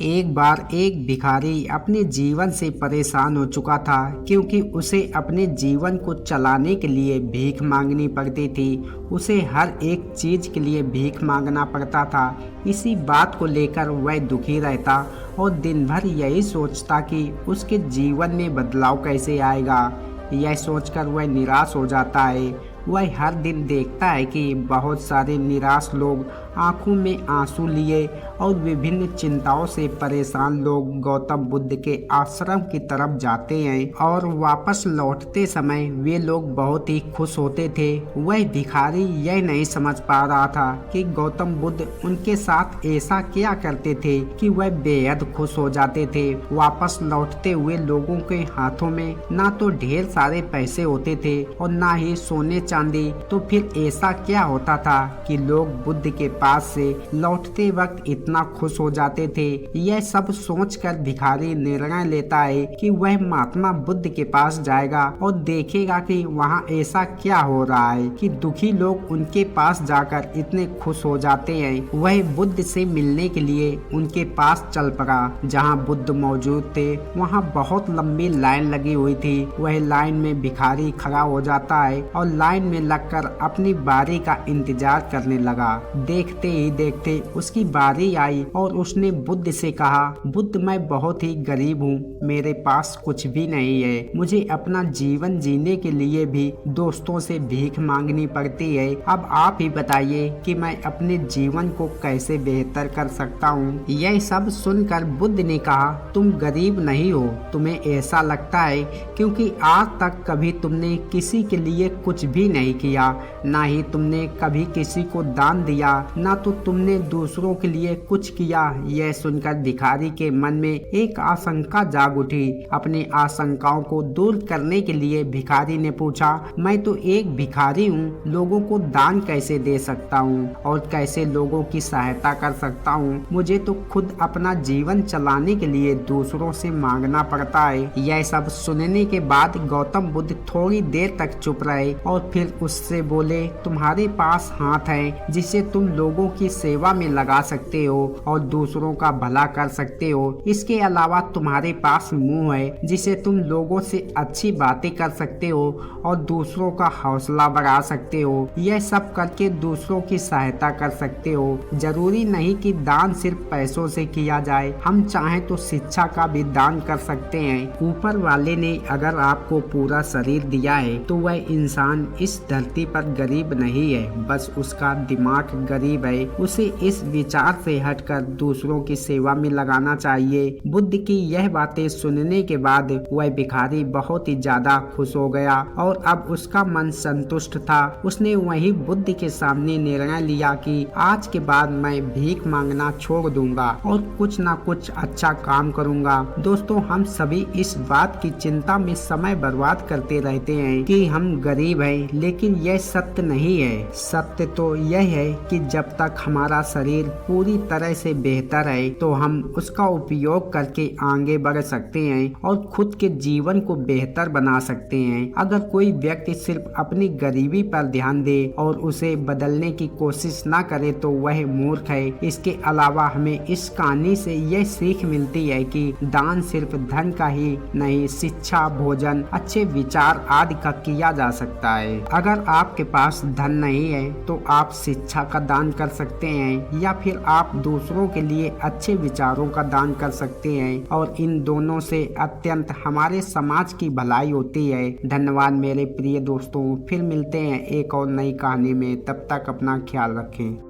एक बार एक भिखारी अपने जीवन से परेशान हो चुका था क्योंकि उसे अपने जीवन को चलाने के लिए भीख मांगनी पड़ती थी। उसे हर एक चीज के लिए भीख मांगना पड़ता था। इसी बात को लेकर वह दुखी रहता और दिन भर यही सोचता कि उसके जीवन में बदलाव कैसे आएगा। यह सोचकर वह निराश हो जाता है। वह हर दिन देखता है कि बहुत सारे निराश लोग आंखों में आंसू लिए और विभिन्न चिंताओं से परेशान लोग गौतम बुद्ध के आश्रम की तरफ जाते हैं और वापस लौटते समय वे लोग बहुत ही खुश होते थे। वह भिखारी यह नहीं समझ पा रहा था कि गौतम बुद्ध उनके साथ ऐसा क्या करते थे कि वह बेहद खुश हो जाते थे। वापस लौटते हुए लोगों के हाथों में ना तो ढेर सारे पैसे होते थे और ना ही सोने चांदी। तो फिर ऐसा क्या होता था कि लोग बुद्ध के पास से लौटते वक्त इतना खुश हो जाते थे। यह सब सोचकर भिखारी निर्णय लेता है कि वह महात्मा बुद्ध के पास जाएगा और देखेगा कि वहाँ ऐसा क्या हो रहा है कि दुखी लोग उनके पास जाकर इतने खुश हो जाते हैं। वह बुद्ध से मिलने के लिए उनके पास चल पड़ा। जहाँ बुद्ध मौजूद थे वहाँ बहुत लंबी लाइन लगी हुई थी। वह लाइन में भिखारी खड़ा हो जाता है और लाइन में लगकर अपनी बारी का इंतजार करने लगा। देखते ही देखते उसकी बारी आई और उसने बुद्ध से कहा, बुद्ध मैं बहुत ही गरीब हूँ, मेरे पास कुछ भी नहीं है। मुझे अपना जीवन जीने के लिए भी दोस्तों से भीख मांगनी पड़ती है। अब आप ही बताइए कि मैं अपने जीवन को कैसे बेहतर कर सकता हूँ। यह सब सुनकर बुद्ध ने कहा, तुम गरीब नहीं हो, तुम्हें ऐसा लगता है क्योंकि आज तक कभी तुमने किसी के लिए कुछ भी नहीं किया, ना ही तुमने कभी किसी को दान दिया, ना तो तुमने दूसरों के लिए कुछ किया। यह सुनकर भिखारी के मन में एक आशंका जाग उठी। अपनी आशंकाओं को दूर करने के लिए भिखारी ने पूछा, मैं तो एक भिखारी हूँ, लोगों को दान कैसे दे सकता हूँ और कैसे लोगों की सहायता कर सकता हूँ। मुझे तो खुद अपना जीवन चलाने के लिए दूसरों से मांगना पड़ता है। यह सब सुनने के बाद गौतम बुद्ध थोड़ी देर तक चुप रहे और फिर उससे बोले, तुम्हारे पास हाथ है जिसे तुम लोगों की सेवा में लगा सकते हो और दूसरों का भला कर सकते हो। इसके अलावा तुम्हारे पास मुंह है जिसे तुम लोगों से अच्छी बातें कर सकते हो और दूसरों का हौसला बढ़ा सकते हो। यह सब करके दूसरों की सहायता कर सकते हो। जरूरी नहीं कि दान सिर्फ पैसों से किया जाए, हम चाहें तो शिक्षा का भी दान कर सकते हैं। ऊपर वाले ने अगर आपको पूरा शरीर दिया है तो वह इंसान इस धरती पर गरीब नहीं है, बस उसका दिमाग गरीब है। उसे इस विचार से हटकर दूसरों की सेवा में लगाना चाहिए। बुद्ध की यह बातें सुनने के बाद वह भिखारी बहुत ही ज्यादा खुश हो गया और अब उसका मन संतुष्ट था। उसने वही बुद्ध के सामने निर्णय लिया कि आज के बाद मैं भीख मांगना छोड़ दूंगा और कुछ ना कुछ अच्छा काम करूंगा। दोस्तों, हम सभी इस बात की चिंता में समय बर्बाद करते रहते हैं कि हम गरीब हैं, लेकिन यह सत्य नहीं है। सत्य तो यह है कि जब तक हमारा शरीर पूरी तरह से बेहतर है तो हम उसका उपयोग करके आगे बढ़ सकते हैं और खुद के जीवन को बेहतर बना सकते हैं। अगर कोई व्यक्ति सिर्फ अपनी गरीबी पर ध्यान दे और उसे बदलने की कोशिश ना करे तो वह मूर्ख है। इसके अलावा हमें इस कहानी से यह सीख मिलती है कि दान सिर्फ धन का ही नहीं, शिक्षा, भोजन, अच्छे विचार आदि का किया जा सकता है। अगर आपके पास धन नहीं है तो आप शिक्षा का दान कर सकते हैं या फिर आप दूसरों के लिए अच्छे विचारों का दान कर सकते हैं और इन दोनों से अत्यंत हमारे समाज की भलाई होती है। धन्यवाद मेरे प्रिय दोस्तों, फिर मिलते हैं एक और नई कहानी में। तब तक अपना ख्याल रखें।